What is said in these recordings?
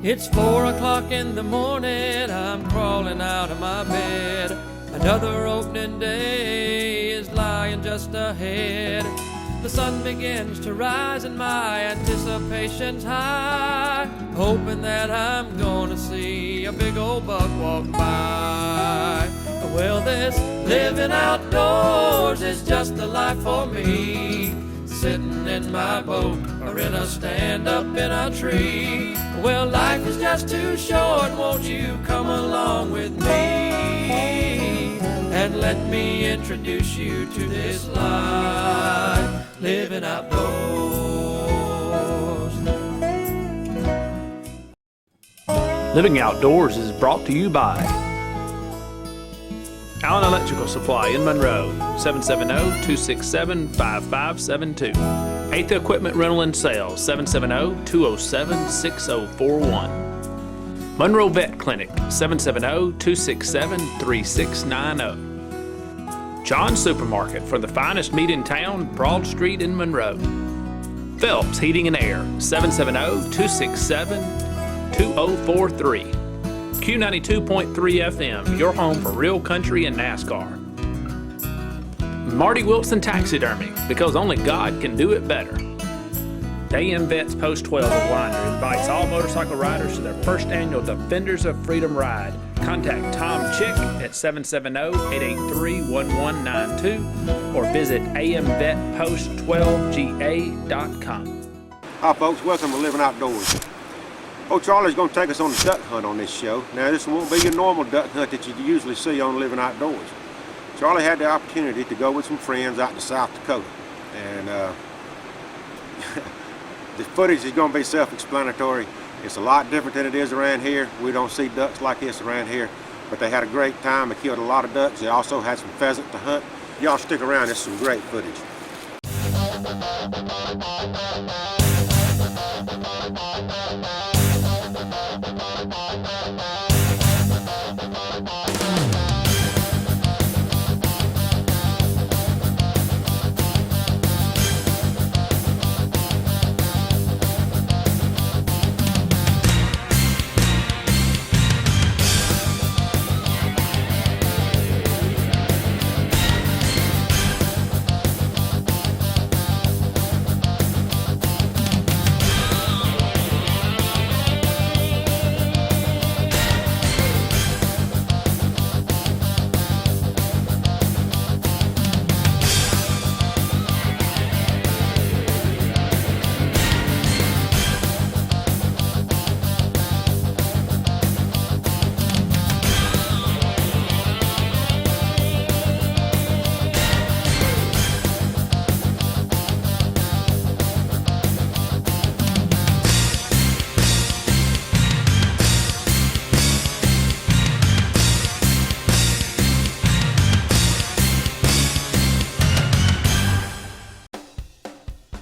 It's 4 o'clock in the morning, I'm crawling out of my bed. Another opening day is lying just ahead. The sun begins to rise and my anticipation's high, hoping that I'm gonna see a big old buck walk by. Well, this living outdoors is just the life for me, sitting in my boat or in a stand-up in a tree. Well, life is just too short, won't you come along with me and let me introduce you to this life, living outdoors. Living Outdoors is brought to you by Allen Electrical Supply in Monroe, 770-267-5572. 8th Equipment Rental and Sales, 770-207-6041. Monroe Vet Clinic, 770-267-3690. John's Supermarket for the finest meat in town, Broad Street in Monroe. Phelps Heating and Air, 770-267-2043. Q92.3 FM, your home for real country and NASCAR. Marty Wilson Taxidermy, because only God can do it better. AM Vets Post 12 of Winder invites all motorcycle riders to their first annual Defenders of Freedom Ride. Contact Tom Chick at 770-883-1192 or visit amvetpost12ga.com. Hi folks, welcome to Living Outdoors. Oh, Charlie's going to take us on a duck hunt on this show. Now this won't be your normal duck hunt that you usually see on Living Outdoors. Charlie had the opportunity to go with some friends out to South Dakota, and the footage is going to be self-explanatory. It's a lot different than it is around here. We don't see ducks like this around here, but they had a great time. They killed a lot of ducks. They also had some pheasant to hunt. Y'all stick around, there's some great footage.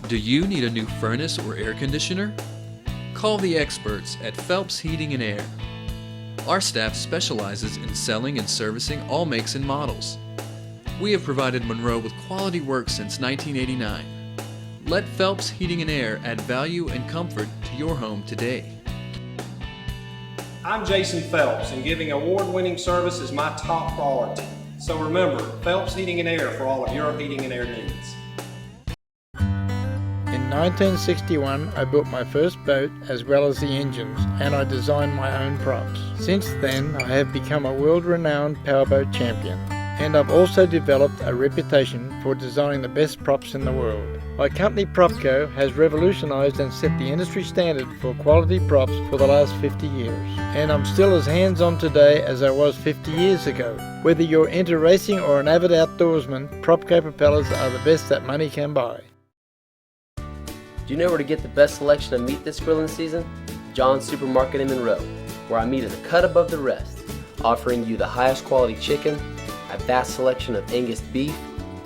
Do you need a new furnace or air conditioner? Call the experts at Phelps Heating and Air. Our staff specializes in selling and servicing all makes and models. We have provided Monroe with quality work since 1989. Let Phelps Heating and Air add value and comfort to your home today. I'm Jason Phelps, and giving award-winning service is my top priority. So remember, Phelps Heating and Air for all of your heating and air needs. In 1961, I built my first boat as well as the engines, and I designed my own props. Since then, I have become a world-renowned powerboat champion, and I've also developed a reputation for designing the best props in the world. My company Propco has revolutionized and set the industry standard for quality props for the last 50 years, and I'm still as hands-on today as I was 50 years ago. Whether you're into racing or an avid outdoorsman, Propco propellers are the best that money can buy. Do you know where to get the best selection of meat this grilling season? John's Supermarket in Monroe, where our meat is a cut above the rest, offering you the highest quality chicken, a vast selection of Angus beef,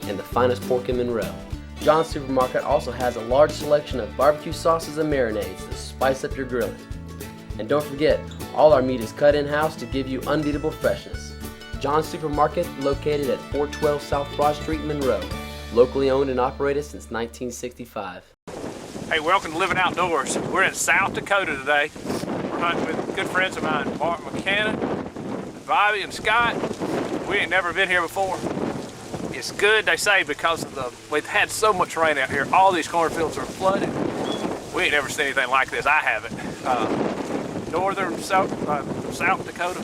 and the finest pork in Monroe. John's Supermarket also has a large selection of barbecue sauces and marinades to spice up your grilling. And don't forget, all our meat is cut in-house to give you unbeatable freshness. John's Supermarket, located at 412 South Broad Street, Monroe, locally owned and operated since 1965. Hey, welcome to Living Outdoors. We're in South Dakota today. We're hunting with good friends of mine, Mark McKenna, Bobby, and Scott. We ain't never been here before. It's good, they say, because of we've had so much rain out here. All these cornfields are flooded. We ain't never seen anything like this. I haven't. Northern South Dakota,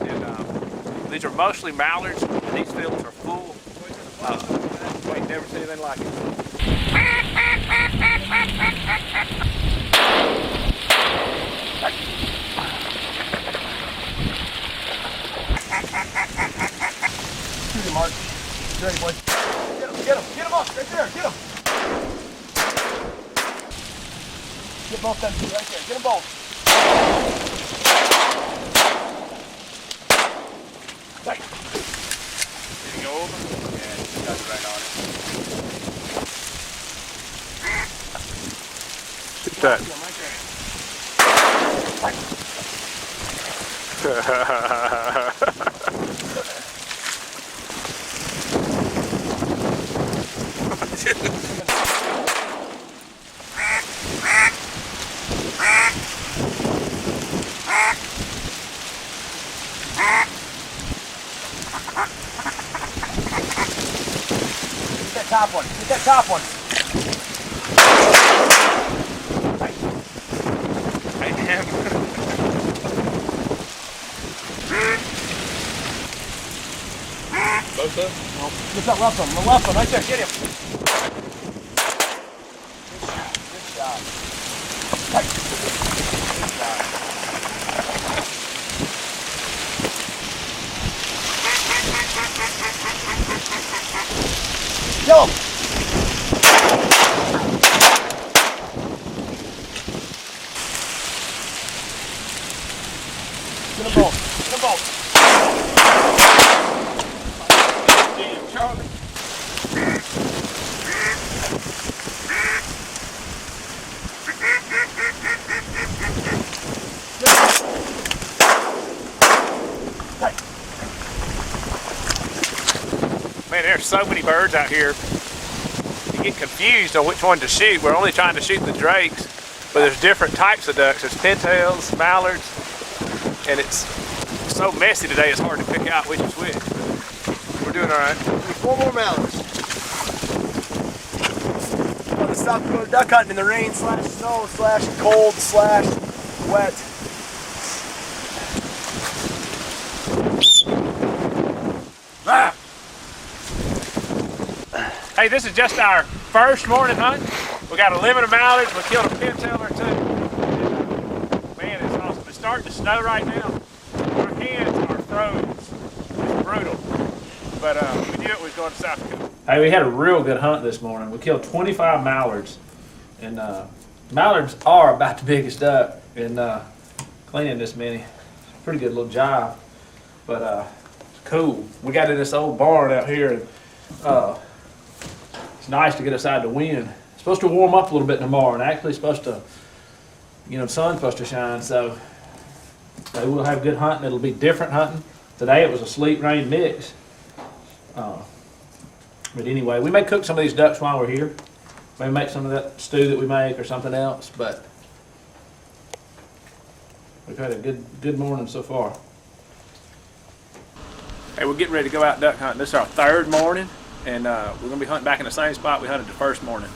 and these are mostly mallards. And these fields are full. We ain't never seen anything like it. Mark. Ready, boy. Get him up, right there, get him. Get both them two right there, get them both. Right. Did he go over? Yeah, that's right on it. Get that. Get that top one. Get that top one. Both of them? Get that left one. The left one right there. Get him. Good shot. Right. Good shot. Kill him. Get them both. Get them both. Damn, Charlie. Man, there's so many birds out here. You get confused on which one to shoot. We're only trying to shoot the drakes, but there's different types of ducks. There's pintails, mallards, and it's so messy today it's hard to pick out which is which. We're doing all right. 4 more mallards. On the South Dakota duck hunting in the rain / snow / cold / wet. Ah! Hey, this is just our first morning hunt. We got a limit of mallards. We killed a pintail or two. Man, it's awesome. It's starting to snow right now. Our hands are frozen. It's brutal. But we knew it was going to South Dakota. Hey, we had a real good hunt this morning. We killed 25 mallards. And mallards are about the biggest duck. And cleaning this many, it's a pretty good little job. But it's cool. We got in this old barn out here. And it's nice to get outside the wind. It's supposed to warm up a little bit tomorrow, and actually it's supposed to, the sun's supposed to shine, so we'll have good hunting. It'll be different hunting. Today it was a sleet rain mix. But anyway, we may cook some of these ducks while we're here. Maybe make some of that stew that we make or something else, but we've had a good morning so far. Hey, we're getting ready to go out duck hunting. This is our third morning. And we're going to be hunting back in the same spot we hunted the first morning.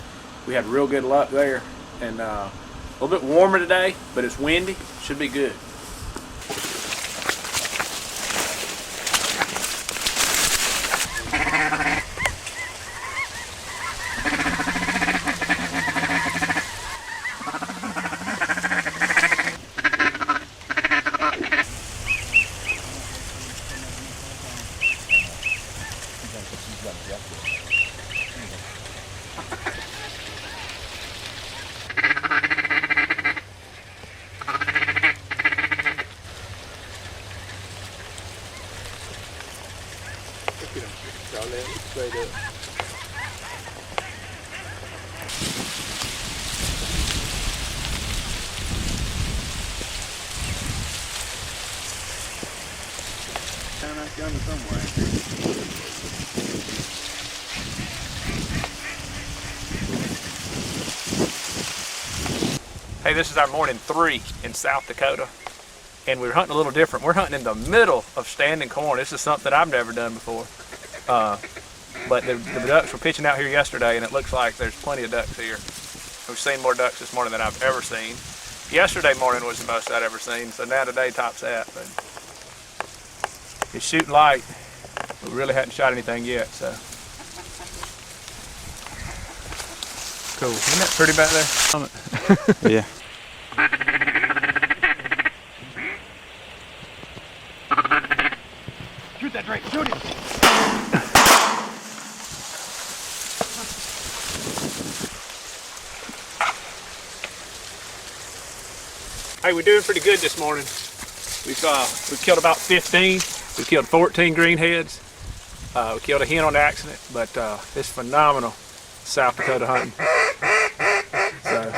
We had real good luck there. And a little bit warmer today, but it's windy. Should be good. Hey, this is our morning 3 in South Dakota, and we're hunting a little different. We're hunting in the middle of standing corn. This is something I've never done before. But the ducks were pitching out here yesterday, and it looks like there's plenty of ducks here. We've seen more ducks this morning than I've ever seen. Yesterday morning was the most I'd ever seen, so now today tops that. But it's shooting light. We really hadn't shot anything yet, so. Cool. Isn't that pretty back there? Yeah. Shoot that Drake, shoot him! Hey, we're doing pretty good this morning. We've killed about 15. We've killed 14 greenheads. We killed a hen on accident, but it's phenomenal South Dakota hunting. So.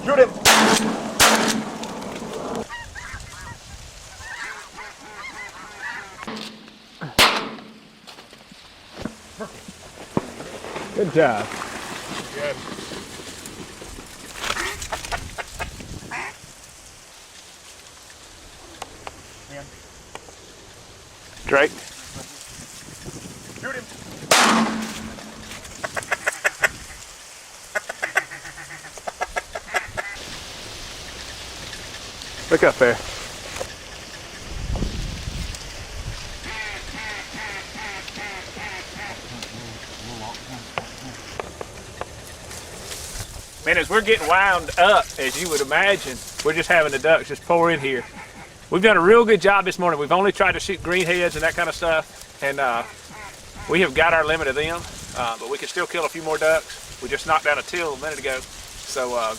Shoot him! Good job. Good. Drake. Shoot him! Look up there. Man, as we're getting wound up, as you would imagine, we're just having the ducks just pour in here. We've done a real good job this morning. We've only tried to shoot greenheads and that kind of stuff, and we have got our limit of them, but we can still kill a few more ducks. We just knocked down a teal a minute ago. So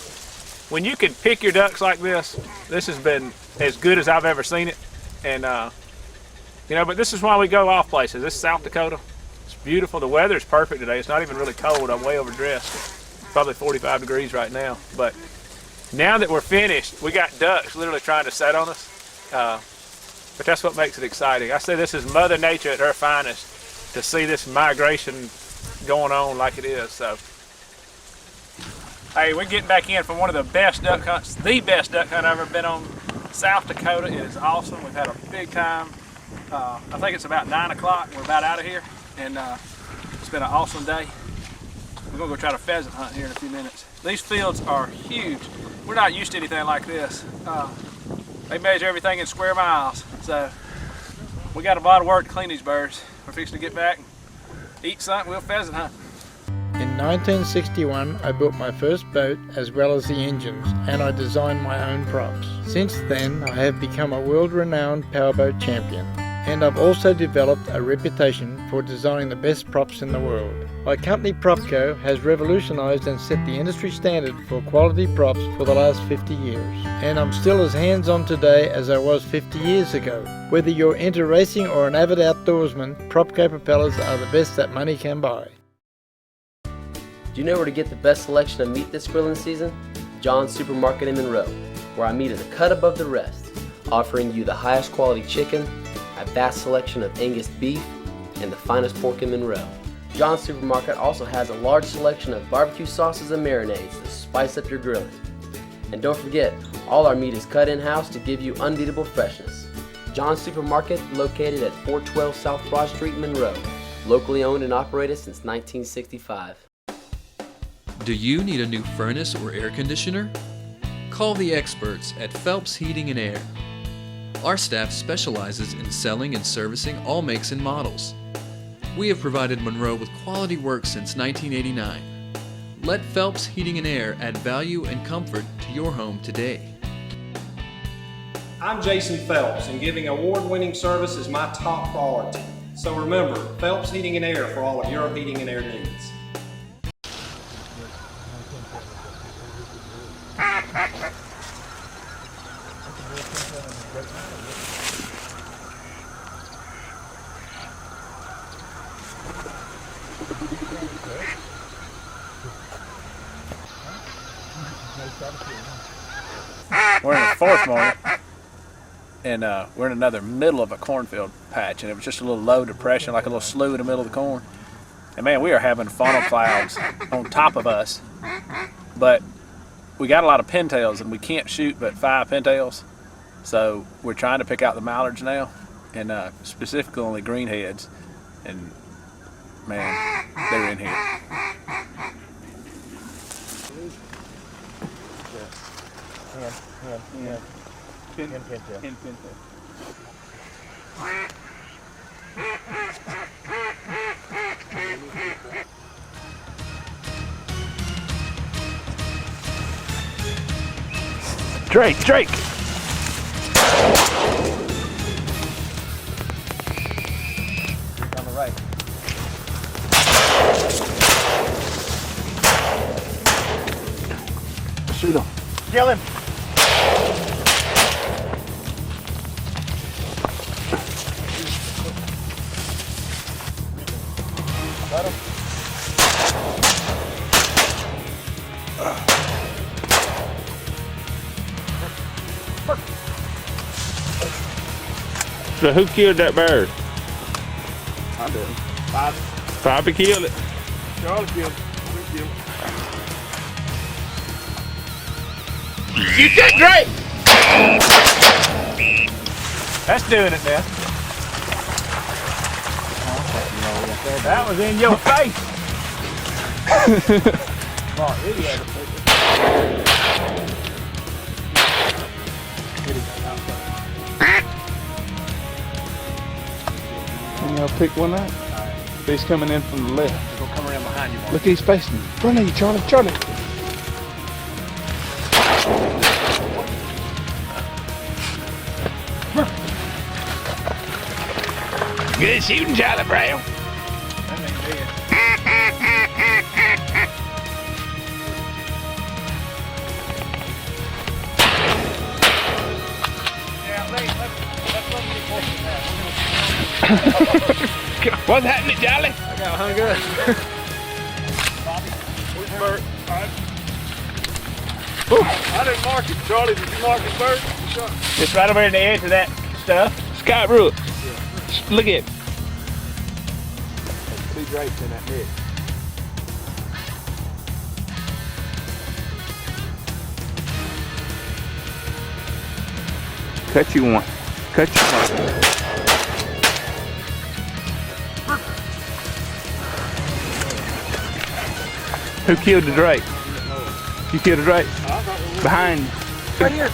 when you can pick your ducks like this has been as good as I've ever seen it. And you know, but this is why we go off places. This is South Dakota. It's beautiful. The weather is perfect today. It's not even really cold. I'm way overdressed. It's probably 45 degrees right now. But now that we're finished, we got ducks literally trying to set on us. But that's what makes it exciting. I say this is Mother Nature at her finest, to see this migration going on like it is. So, hey, we're getting back in from one of the best duck hunts, the best duck hunt I've ever been on. South Dakota. It is awesome. We've had a big time. I think it's about 9 o'clock. We're about out of here, and it's been an awesome day. We're gonna go try to pheasant hunt here in a few minutes. These fields are huge. We're not used to anything like this. They measure everything in square miles, so we got a lot of work to clean these birds. We're fixing to get back and eat something. We'll pheasant hunt. In 1961, I built my first boat as well as the engines, and I designed my own props. Since then, I have become a world-renowned powerboat champion, and I've also developed a reputation for designing the best props in the world. My company Propco has revolutionized and set the industry standard for quality props for the last 50 years, and I'm still as hands-on today as I was 50 years ago. Whether you're into racing or an avid outdoorsman, Propco propellers are the best that money can buy. Do you know where to get the best selection of meat this grilling season? John's Supermarket in Monroe, where our meat is a cut above the rest, offering you the highest quality chicken, a vast selection of Angus beef, and the finest pork in Monroe. John's Supermarket also has a large selection of barbecue sauces and marinades to spice up your grilling. And don't forget, all our meat is cut in-house to give you unbeatable freshness. John's Supermarket, located at 412 South Broad Street, Monroe, locally owned and operated since 1965. Do you need a new furnace or air conditioner? Call the experts at Phelps Heating and Air. Our staff specializes in selling and servicing all makes and models. We have provided Monroe with quality work since 1989. Let Phelps Heating and Air add value and comfort to your home today. I'm Jason Phelps, and giving award-winning service is my top priority. So remember, Phelps Heating and Air for all of your heating and air needs. We're in the fourth morning, and we're in another middle of a cornfield patch, and it was just a little low depression, like a little slough in the middle of the corn. And man, we are having funnel clouds on top of us. But we got a lot of pintails and we can't shoot but 5 pintails. So we're trying to pick out the mallards now, and specifically only greenheads. And man, they're in here. Drake! On the right. Shoot him. Kill him. Got him. So who killed that bird? I did. Bobby killed it. Charlie killed him. We killed him. You did great! That's doing it now. That was in your face. You know, pick one out. He's coming in from the left. He's gonna come around behind you. Look, he's facing in front of you, Charlie. Good shooting, Charlie Brown. What's happening, Charlie? I got hung up. Which bird? I didn't mark it. Charlie, did you mark his bird? It's right over in the edge of that stuff. Scott Brook. Look at it. Two drakes in that mix. Cut you one. Cut you one. Who killed the drake? You killed the drake? Behind you. Right here.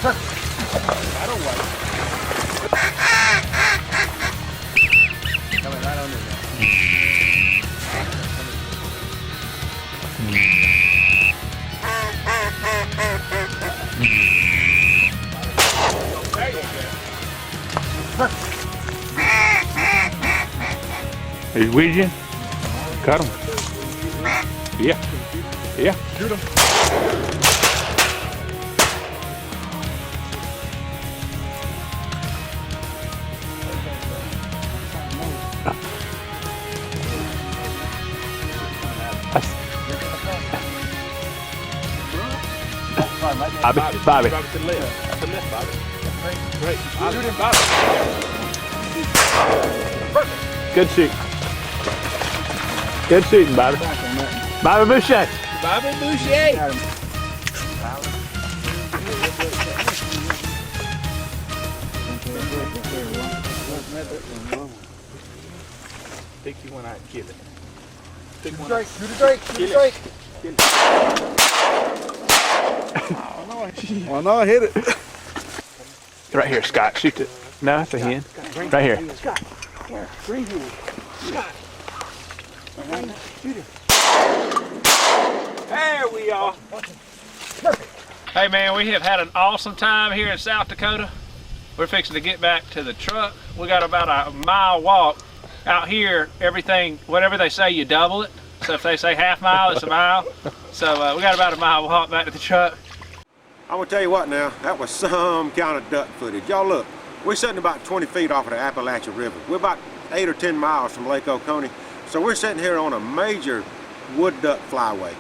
I don't like it. Coming right under there. He's with you. Cut him. Yeah. Shoot him. Bobby. To the left. To the left, Bobby. Great. Shoot him, Bobby. Good shooting. Good shooting, Bobby. Bobby Boucher. Bobby Boucher. Pick you one out and kill it. Pick one Drake. Shoot a drake. Shoot a drake. Well, no, I hit it. Right here, Scott. Shoot it. No, it's a hen. Right here. Scott. Where? Green here. Scott. Shoot him. There we are. Hey man, we have had an awesome time here in South Dakota. We're fixing to get back to the truck. We got about a mile walk. Out here, everything, whatever they say, you double it. So if they say half mile, it's a mile. So we got about a mile walk back to the truck. I'm gonna tell you what now, that was some kind of duck footage. Y'all look, we're sitting about 20 feet off of the Appalachian River. We're about 8 or 10 miles from Lake Oconee. So we're sitting here on a major wood duck flyway.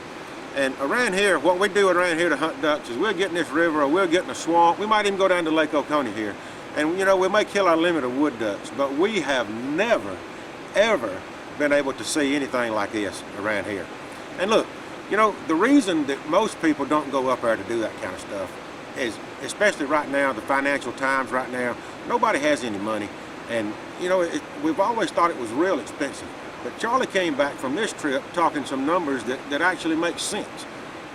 And around here, what we do around here to hunt ducks is we'll get in this river or we'll get in a swamp. We might even go down to Lake Oconee here. And you know, we may kill our limit of wood ducks, but we have never, ever been able to see anything like this around here. And look, you know, the reason that most people don't go up there to do that kind of stuff is, especially right now, the financial times right now, nobody has any money. And you know, we've always thought it was real expensive. But Charlie came back from this trip talking some numbers that actually make sense.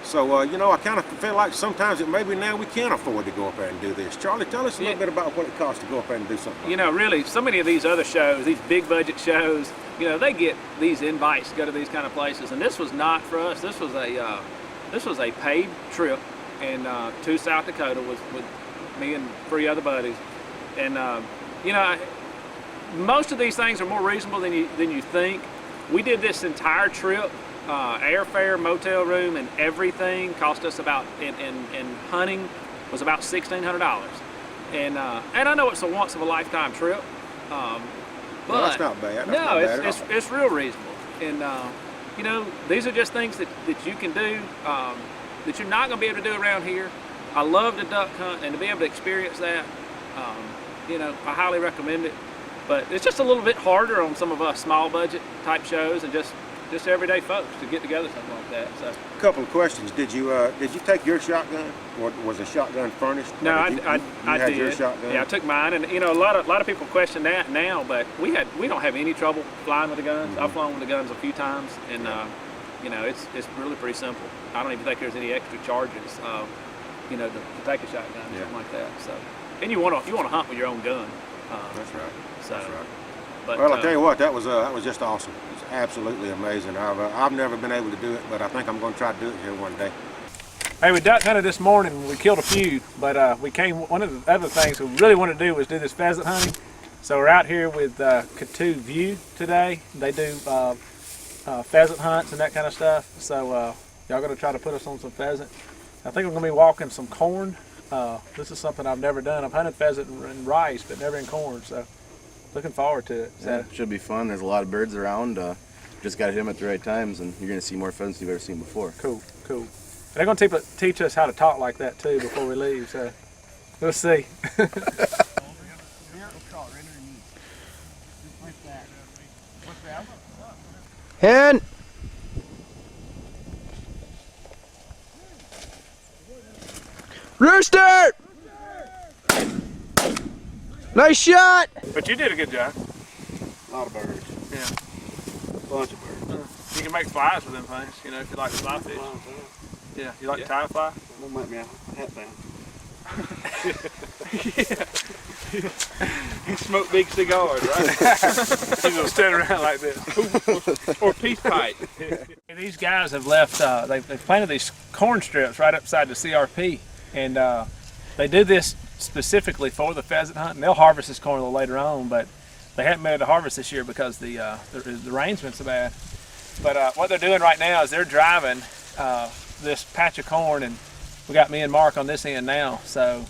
So, you know, I kind of feel like sometimes that maybe now we can afford to go up there and do this. Charlie, tell us a little bit about what it costs to go up there and do something like You know, really, so many of these other shows, these big budget shows, you know, they get these invites to go to these kind of places. And this was not for us. This was a paid trip to South Dakota with me and 3 other buddies. And, you know, most of these things are more reasonable than you think. We did this entire trip. Airfare, motel room, and everything cost us about, and hunting was about $1,600. And I know it's a once of a lifetime trip, but well, that's not bad. That's it's real reasonable. And you know, these are just things that you can do that you're not going to be able to do around here. I love to duck hunt, and to be able to experience that, you know, I highly recommend it. But it's just a little bit harder on some of us small budget type shows and just everyday folks to get together something like that. So, a couple of questions. Did you take your shotgun, or was the shotgun furnished? No, I did. Your shotgun? Yeah, I took mine, and you know, a lot of people question that now, but we don't have any trouble flying with the guns. Mm-hmm. I've flown with the guns a few times, and you know, it's really pretty simple. I don't even think there's any extra charges, you know, to take a shotgun or something like that. So, and you want to hunt with your own gun. That's right. So, that's right. But, well, I'll tell you what, that was just awesome. It's absolutely amazing. I've never been able to do it, but I think I'm going to try to do it here one day. Hey, we duck hunted this morning. We killed a few, but one of the other things we really wanted to do was do this pheasant hunting. So we're out here with Katu View today. They do pheasant hunts and that kind of stuff. So y'all going to try to put us on some pheasant. I think we're going to be walking some corn. This is something I've never done. I've hunted pheasant in rice, but never in corn. So looking forward to it. Yeah, it should be fun. There's a lot of birds around. Just got to hit them at the right times, and you're going to see more pheasants you've ever seen before. Cool, cool. And they're going to teach us how to talk like that too before we leave. So we'll see. Hen! Rooster! Nice shot! But you did a good job. A lot of birds. Yeah. A bunch of birds. You can make flies with them things, you know, if you like to fly fish. Yeah, you like to tie a fly? That might be a hat band. You smoke big cigars, right? He's gonna stand around like this. Or peace pipe. These guys have left, they've planted these corn strips right upside the CRP. And they do this specifically for the pheasant hunt. And they'll harvest this corn a little later on, but they haven't been able to harvest this year because the rain's been so bad. But what they're doing right now is they're driving this patch of corn, and we got me and Mark on this end now. So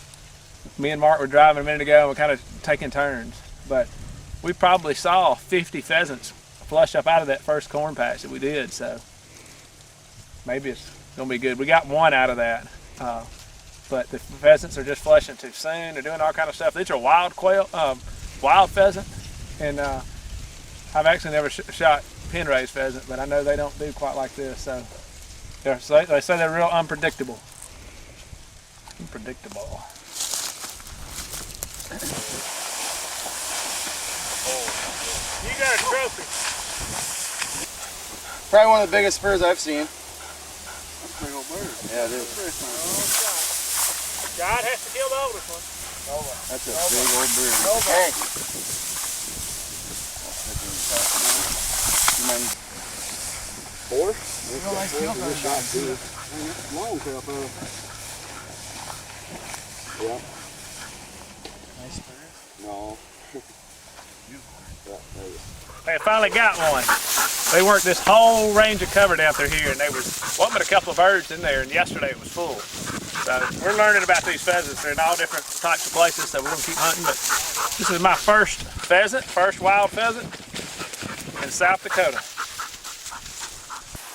me and Mark were driving a minute ago, and we're kind of taking turns. But we probably saw 50 pheasants flush up out of that first corn patch that we did. So maybe it's gonna be good. We got one out of that. But the pheasants are just flushing too soon. They're doing all kind of stuff. These are wild quail, wild pheasant, and I've actually never shot pen-raised pheasant, but I know they don't do quite like this. So they say they're real unpredictable. Unpredictable. You got a trophy. Probably one of the biggest spurs I've seen. That's a big old bird. Yeah, it is. God has to kill the oldest one. That's a big old bird. Hey. Four? Long tail feather. Yeah. Nice bird. No. They finally got one. They worked this whole range of cover down through here, and they was wanting a couple of birds in there, and yesterday it was full. So we're learning about these pheasants. They're in all different types of places, so we're gonna keep hunting. But this is my first pheasant, first wild pheasant in South Dakota.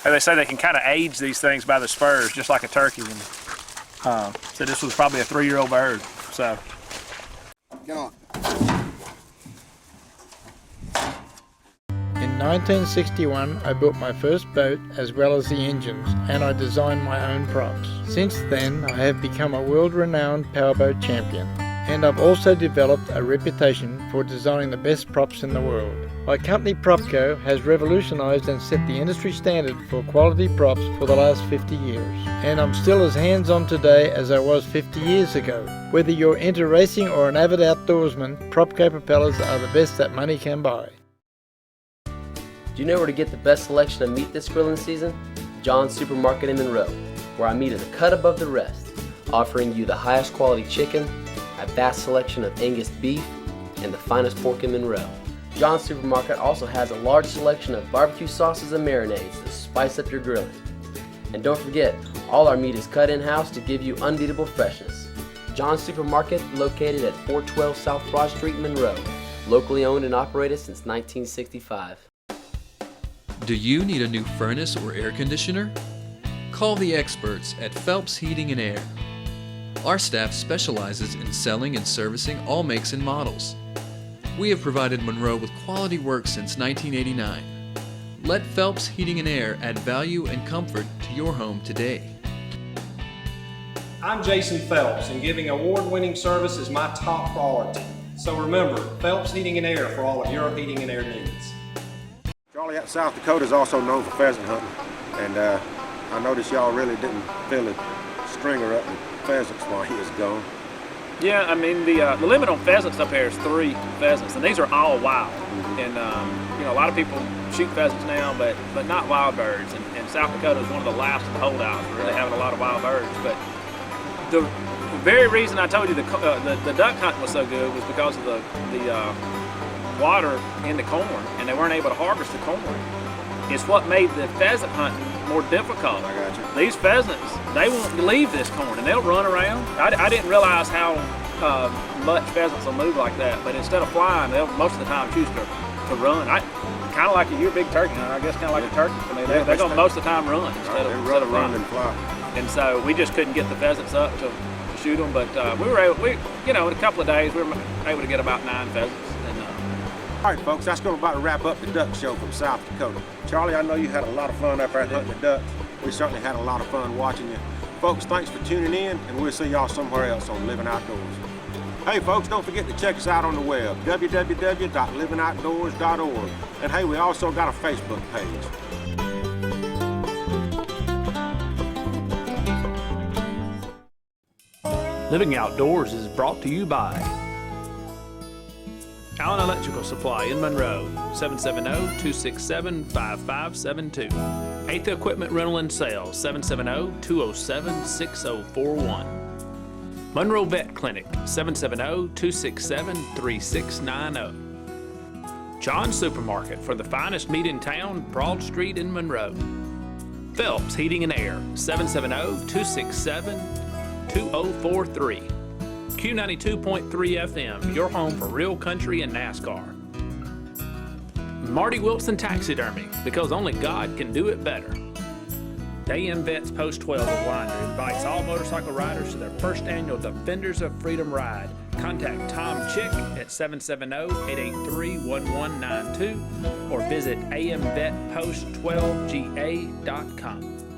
And they say they can kind of age these things by the spurs, just like a turkey. So this was probably a 3-year-old bird. So Get on. In 1961, I built my first boat as well as the engines, and I designed my own props. Since then, I have become a world-renowned powerboat champion, and I've also developed a reputation for designing the best props in the world. My company Propco has revolutionized and set the industry standard for quality props for the last 50 years, and I'm still as hands-on today as I was 50 years ago. Whether you're into racing or an avid outdoorsman, Propco propellers are the best that money can buy. Do you know where to get the best selection of meat this grilling season? John's Supermarket in Monroe, where I meet at a cut above the rest, offering you the highest quality chicken, a vast selection of Angus beef, and the finest pork in Monroe. John's Supermarket also has a large selection of barbecue sauces and marinades to spice up your grilling. And don't forget, all our meat is cut in-house to give you unbeatable freshness. John's Supermarket, located at 412 South Broad Street in Monroe, locally owned and operated since 1965. Do you need a new furnace or air conditioner? Call the experts at Phelps Heating and Air. Our staff specializes in selling and servicing all makes and models. We have provided Monroe with quality work since 1989. Let Phelps Heating and Air add value and comfort to your home today. I'm Jason Phelps, and giving award-winning service is my top priority. So remember, Phelps Heating and Air for all of your heating and air needs. Charlie, out South Dakota is also known for pheasant hunting, and I noticed y'all really didn't fill the stringer up with pheasants while he was gone. Yeah, I mean, the limit on pheasants up here is 3 pheasants, and these are all wild. And, you know, a lot of people shoot pheasants now, but not wild birds. And South Dakota is one of the last holdouts for really having a lot of wild birds. But the very reason I told you the duck hunting was so good was because of the water in the corn, and they weren't able to harvest the corn. It's what made the pheasant hunting more difficult. I got you. These pheasants, they won't leave this corn, and they'll run around. I didn't realize how much pheasants will move like that, but instead of flying, they'll most of the time choose to run. Kind of like you're a big turkey hunter, I guess, kind of like a turkey for me. They're going to most of the time run instead of run and fly. And so we just couldn't get the pheasants up to shoot them, but in a couple of days, we were able to get about 9 pheasants. All right, folks, that's going to about wrap up the duck show from South Dakota. Charlie, I know you had a lot of fun up there hunting the ducks. We certainly had a lot of fun watching you. Folks, thanks for tuning in, and we'll see y'all somewhere else on Living Outdoors. Hey, folks, don't forget to check us out on the web, www.livingoutdoors.org. And hey, we also got a Facebook page. Living Outdoors is brought to you by Allen Electrical Supply in Monroe, 770-267-5572. 8th Equipment Rental and Sales, 770-207-6041. Monroe Vet Clinic, 770-267-3690. John's Supermarket for the finest meat in town, Broad Street in Monroe. Phelps Heating and Air, 770-267-2043. Q92.3 FM, your home for real country and NASCAR. Marty Wilson Taxidermy, because only God can do it better. AM Vets Post 12 of Winder invites all motorcycle riders to their first annual Defenders of Freedom Ride. Contact Tom Chick at 770-883-1192 or visit amvetpost12ga.com.